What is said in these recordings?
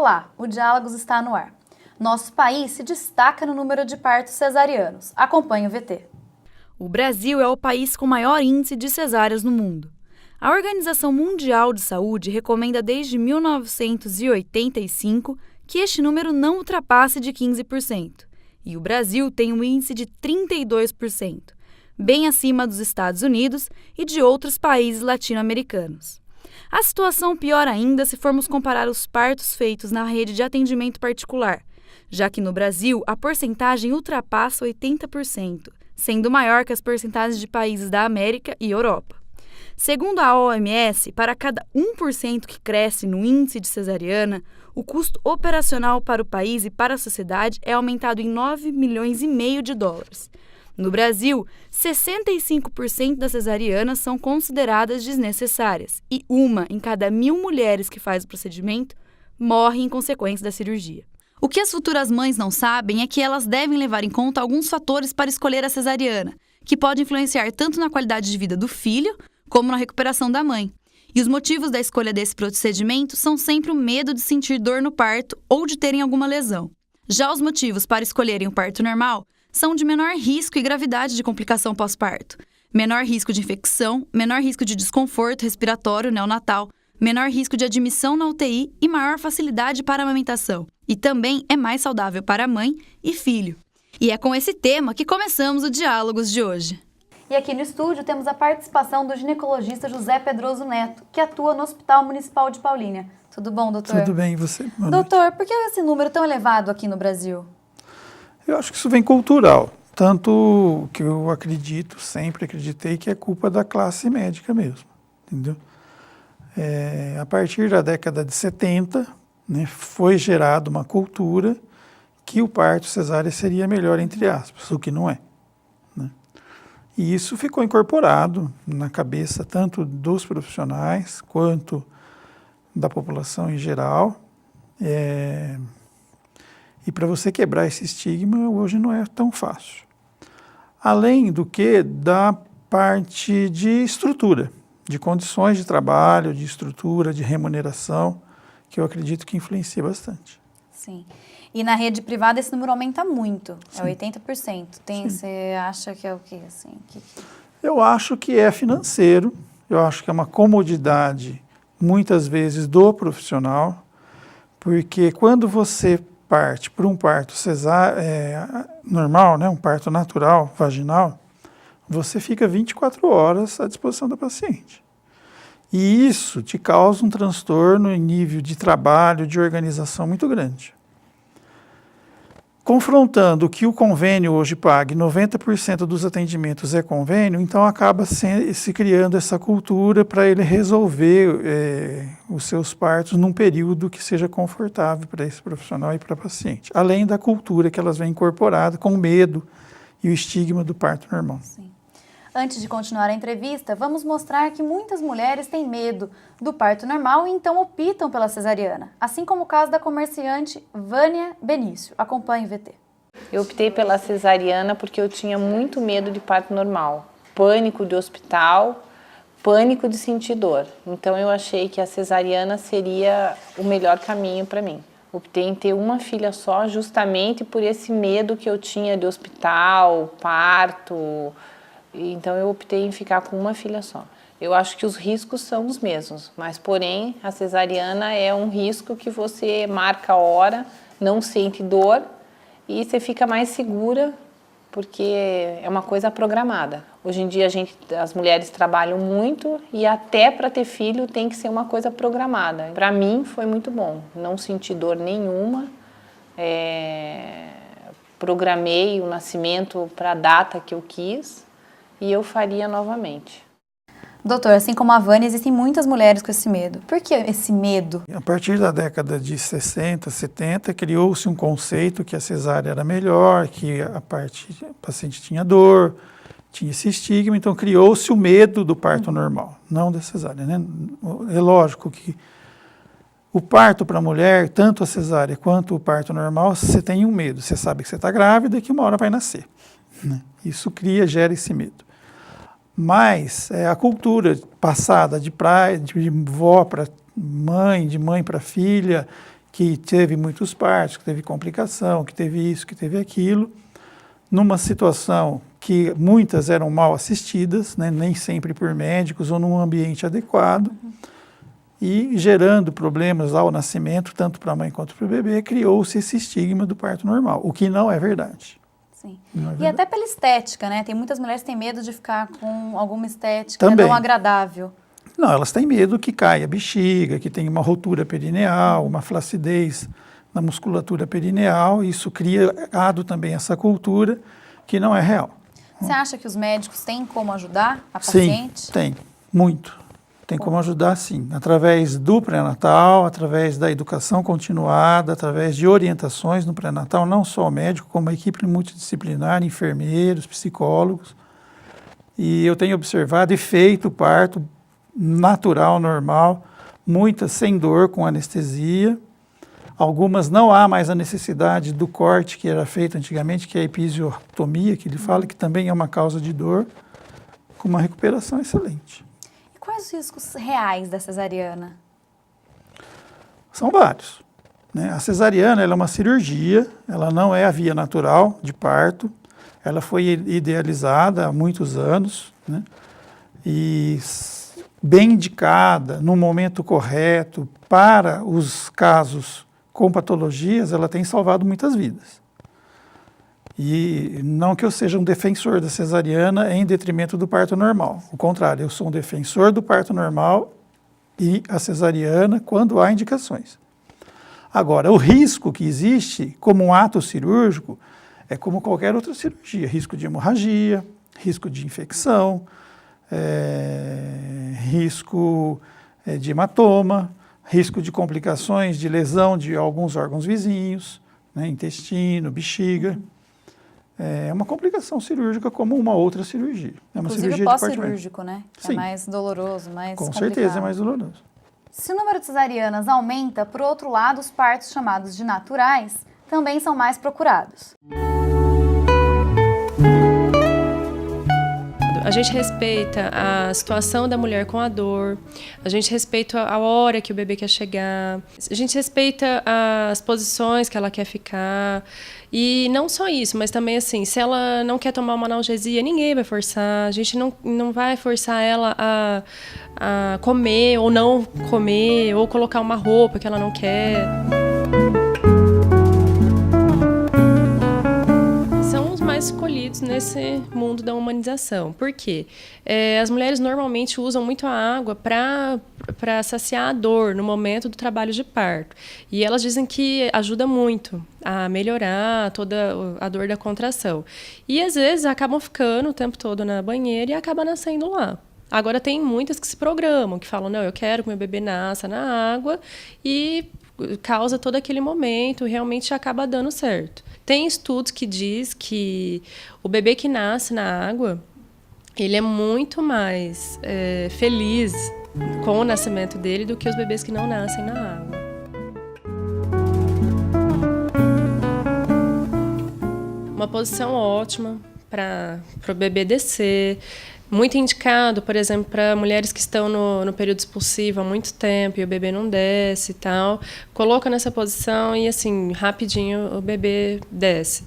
Olá, o Diálogos está no ar. Nosso país se destaca no número de partos cesarianos. Acompanhe o VT. O Brasil é o país com maior índice de cesáreas no mundo. A Organização Mundial de Saúde recomenda desde 1985 que este número não ultrapasse de 15%. E o Brasil tem um índice de 32%, bem acima dos Estados Unidos e de outros países latino-americanos. A situação piora ainda se formos comparar os partos feitos na rede de atendimento particular, já que no Brasil a porcentagem ultrapassa 80%, sendo maior que as porcentagens de países da América e Europa. Segundo a OMS, para cada 1% que cresce no índice de cesariana, o custo operacional para o país e para a sociedade é aumentado em 9,5 milhões de dólares. No Brasil, 65% das cesarianas são consideradas desnecessárias e 1 em cada 1.000 mulheres que faz o procedimento morre em consequência da cirurgia. O que as futuras mães não sabem é que elas devem levar em conta alguns fatores para escolher a cesariana, que pode influenciar tanto na qualidade de vida do filho como na recuperação da mãe. E os motivos da escolha desse procedimento são sempre o medo de sentir dor no parto ou de terem alguma lesão. Já os motivos para escolherem o parto normal são de menor risco e gravidade de complicação pós-parto, menor risco de infecção, menor risco de desconforto respiratório neonatal, menor risco de admissão na UTI e maior facilidade para a amamentação. E também é mais saudável para a mãe e filho. E é com esse tema que começamos o Diálogos de hoje. E aqui no estúdio temos a participação do ginecologista José Pedroso Neto, que atua no Hospital Municipal de Paulínia. Tudo bom, doutor? Tudo bem, e você? Doutor, por que esse número tão elevado aqui no Brasil? Eu acho que isso vem cultural, tanto que eu sempre acreditei que é culpa da classe médica mesmo, entendeu? A partir da década de 70, né, foi gerada uma cultura que o parto cesárea seria melhor, entre aspas, o que não é, né? E isso ficou incorporado na cabeça tanto dos profissionais quanto da população em geral. E para você quebrar esse estigma, hoje não é tão fácil. Além do que da parte de estrutura, de condições de trabalho, de estrutura, de remuneração, que eu acredito que influencia bastante. Sim. E na rede privada esse número aumenta muito, Sim. É 80%. Você acha que é o quê? Assim, Eu acho que é financeiro, eu acho que é uma comodidade, muitas vezes, do profissional, porque quando você parte para um parto normal, né, um parto natural, vaginal, você fica 24 horas à disposição da paciente. E isso te causa um transtorno em nível de trabalho, de organização muito grande. Confrontando que o convênio hoje pague 90% dos atendimentos é convênio, então acaba se criando essa cultura para ele resolver os seus partos num período que seja confortável para esse profissional e para a paciente. Além da cultura que elas vêm incorporada com o medo e o estigma do parto normal. Sim. Antes de continuar a entrevista, vamos mostrar que muitas mulheres têm medo do parto normal e então optam pela cesariana, assim como o caso da comerciante Vânia Benício. Acompanhe o VT. Eu optei pela cesariana porque eu tinha muito medo de parto normal, pânico de hospital, pânico de sentir dor. Então eu achei que a cesariana seria o melhor caminho para mim. Optei em ter uma filha só justamente por esse medo que eu tinha de hospital, parto. Então eu optei em ficar com uma filha só. Eu acho que os riscos são os mesmos, mas porém a cesariana é um risco que você marca a hora, não sente dor e você fica mais segura porque é uma coisa programada. Hoje em dia as mulheres trabalham muito e até para ter filho tem que ser uma coisa programada. Para mim foi muito bom, não senti dor nenhuma. Programei o nascimento para a data que eu quis. E eu faria novamente. Doutor, assim como a Vânia, existem muitas mulheres com esse medo. Por que esse medo? A partir da década de 60, 70, criou-se um conceito que a cesárea era melhor, que a paciente tinha dor, tinha esse estigma, então criou-se o medo do parto normal, não da cesárea, né? É lógico que o parto para a mulher, tanto a cesárea quanto o parto normal, você tem um medo, você sabe que você está grávida e que uma hora vai nascer, né? Isso gera esse medo. Mas a cultura passada de vó para mãe, de mãe para filha, que teve muitos partos, que teve complicação, que teve isso, que teve aquilo, numa situação que muitas eram mal assistidas, né, nem sempre por médicos ou num ambiente adequado, e gerando problemas ao nascimento, tanto para a mãe quanto para o bebê, criou-se esse estigma do parto normal, o que não é verdade. Sim. Não é E verdade. até pela estética, né? Tem muitas mulheres que têm medo de ficar com alguma estética Também. não agradável. Não, elas têm medo que caia a bexiga, que tenha uma rotura perineal, uma flacidez na musculatura perineal, e isso cria também essa cultura que não é real. Você acha que os médicos têm como ajudar a Sim, paciente? tem, muito. Tem como ajudar, sim, através do pré-natal, através da educação continuada, através de orientações no pré-natal, não só o médico, como a equipe multidisciplinar, enfermeiros, psicólogos. E eu tenho observado e feito parto natural, normal, muitas sem dor, com anestesia. Algumas não há mais a necessidade do corte que era feito antigamente, que é a episiotomia, que ele fala que também é uma causa de dor, com uma recuperação excelente. E quais os riscos reais da cesariana? São vários, né? A cesariana ela é uma cirurgia, ela não é a via natural de parto, ela foi idealizada há muitos anos, né? E bem indicada, no momento correto, para os casos com patologias, ela tem salvado muitas vidas. E não que eu seja um defensor da cesariana em detrimento do parto normal. O contrário, eu sou um defensor do parto normal e a cesariana quando há indicações. Agora, o risco que existe como um ato cirúrgico é como qualquer outra cirurgia. Risco de hemorragia, risco de infecção, risco de hematoma, risco de complicações de lesão de alguns órgãos vizinhos, né, intestino, bexiga. É uma complicação cirúrgica como uma outra cirurgia. É uma Inclusive cirurgia o de parto pós-cirúrgico, né? Que Sim. é mais doloroso, mais Com complicado. certeza é mais doloroso. Se o número de cesarianas aumenta, por outro lado, os partos chamados de naturais também são mais procurados. A gente respeita a situação da mulher com a dor, a gente respeita a hora que o bebê quer chegar, a gente respeita as posições que ela quer ficar. E não só isso, mas também assim, se ela não quer tomar uma analgesia, ninguém vai forçar, a gente não vai forçar ela a comer ou não comer, ou colocar uma roupa que ela não quer. Escolhidos nesse mundo da humanização. Por quê? As mulheres normalmente usam muito a água para saciar a dor no momento do trabalho de parto. E elas dizem que ajuda muito a melhorar toda a dor da contração. E às vezes acabam ficando o tempo todo na banheira e acaba nascendo lá. Agora tem muitas que se programam, que falam, não, eu quero que meu bebê nasça na água, e causa todo aquele momento, realmente acaba dando certo. Tem estudos que diz que o bebê que nasce na água, ele é muito mais feliz com o nascimento dele do que os bebês que não nascem na água. Uma posição ótima para o bebê descer. Muito indicado, por exemplo, para mulheres que estão no período expulsivo há muito tempo e o bebê não desce e tal. Coloca nessa posição e, assim, rapidinho o bebê desce.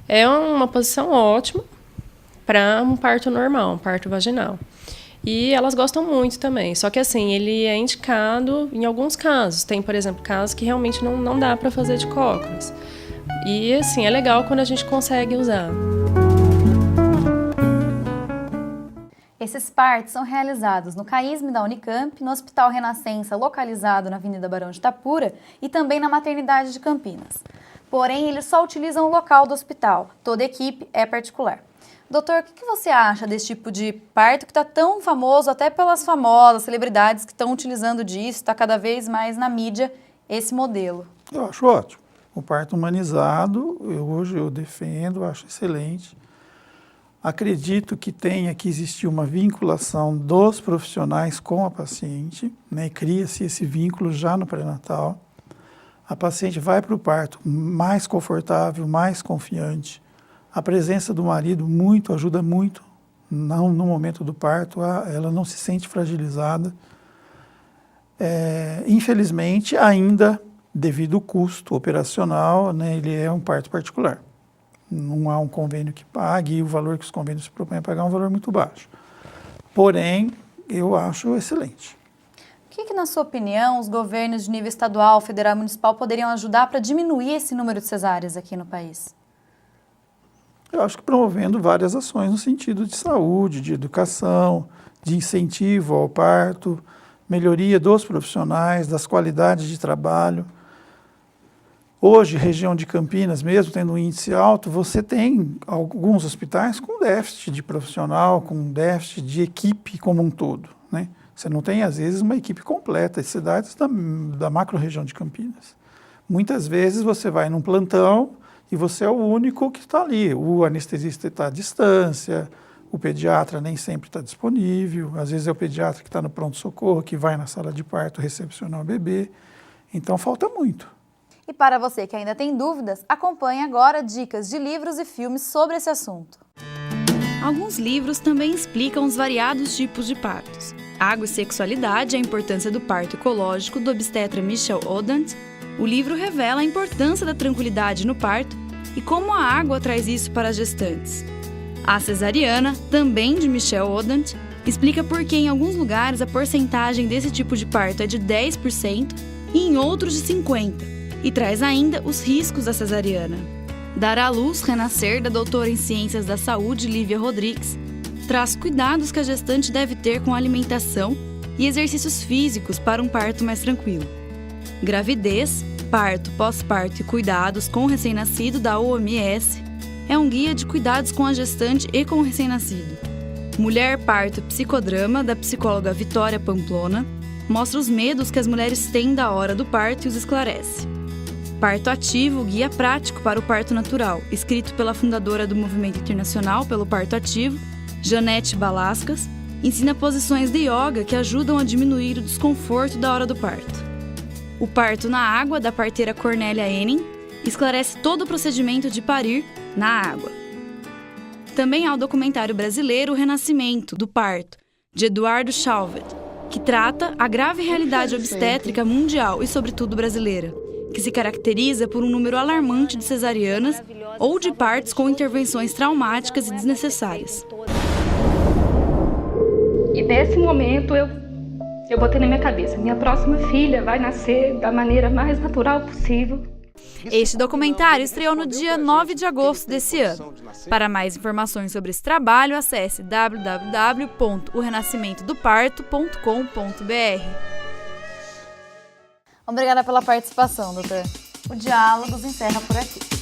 É uma posição ótima para um parto normal, um parto vaginal. E elas gostam muito também. Só que, assim, ele é indicado em alguns casos. Tem, por exemplo, casos que realmente não dá para fazer de cócoras. E, assim, é legal quando a gente consegue usar. Esses partos são realizados no CAISM da Unicamp, no Hospital Renascença, localizado na Avenida Barão de Itapura, e também na Maternidade de Campinas. Porém, eles só utilizam o local do hospital. Toda a equipe é particular. Doutor, o que você acha desse tipo de parto que está tão famoso, até pelas famosas celebridades que estão utilizando disso, está cada vez mais na mídia esse modelo? Eu acho ótimo. O parto humanizado, hoje eu defendo, acho excelente. Acredito que tenha que existir uma vinculação dos profissionais com a paciente, né? Cria-se esse vínculo já no pré-natal. A paciente vai para o parto mais confortável, mais confiante. A presença do marido ajuda muito no momento do parto, ela não se sente fragilizada. Infelizmente, ainda devido ao custo operacional, né, ele é um parto particular. Não há um convênio que pague e o valor que os convênios se propõem a pagar é um valor muito baixo. Porém, eu acho excelente. O que, na sua opinião, os governos de nível estadual, federal e municipal poderiam ajudar para diminuir esse número de cesáreas aqui no país? Eu acho que promovendo várias ações no sentido de saúde, de educação, de incentivo ao parto, melhoria dos profissionais, das qualidades de trabalho. Hoje, região de Campinas, mesmo tendo um índice alto, você tem alguns hospitais com déficit de profissional, com déficit de equipe como um todo, né? Você não tem, às vezes, uma equipe completa, as cidades da macro-região de Campinas. Muitas vezes você vai num plantão e você é o único que está ali. O anestesista está à distância, o pediatra nem sempre está disponível, às vezes é o pediatra que está no pronto-socorro, que vai na sala de parto recepcionar o bebê. Então, falta muito. E para você que ainda tem dúvidas, acompanhe agora dicas de livros e filmes sobre esse assunto. Alguns livros também explicam os variados tipos de partos. Água e Sexualidade, a importância do parto ecológico, do obstetra Michel Odent. O livro revela a importância da tranquilidade no parto e como a água traz isso para as gestantes. A Cesariana, também de Michel Odent, explica por que em alguns lugares a porcentagem desse tipo de parto é de 10% e em outros de 50%, e traz ainda os riscos da cesariana. Dar à luz, renascer, da doutora em Ciências da Saúde, Lívia Rodrigues, traz cuidados que a gestante deve ter com a alimentação e exercícios físicos para um parto mais tranquilo. Gravidez, Parto, Pós-Parto e Cuidados com o Recém-Nascido, da OMS, é um guia de cuidados com a gestante e com o recém-nascido. Mulher, Parto, Psicodrama, da psicóloga Vitória Pamplona, mostra os medos que as mulheres têm da hora do parto e os esclarece. Parto Ativo, guia prático para o parto natural, escrito pela fundadora do Movimento Internacional pelo Parto Ativo, Janete Balascas, ensina posições de yoga que ajudam a diminuir o desconforto da hora do parto. O Parto na Água, da parteira Cornélia Enning, esclarece todo o procedimento de parir na água. Também há o documentário brasileiro O Renascimento, do Parto, de Eduardo Chauvet, que trata a grave realidade obstétrica mundial e, sobretudo, brasileira, que se caracteriza por um número alarmante de cesarianas ou de partos com intervenções traumáticas e desnecessárias. E nesse momento eu botei na minha cabeça, minha próxima filha vai nascer da maneira mais natural possível. Este documentário estreou no dia 9 de agosto desse ano. Para mais informações sobre esse trabalho, acesse www.orenascimentodoparto.com.br. Obrigada pela participação, doutor. O Diálogos encerra por aqui.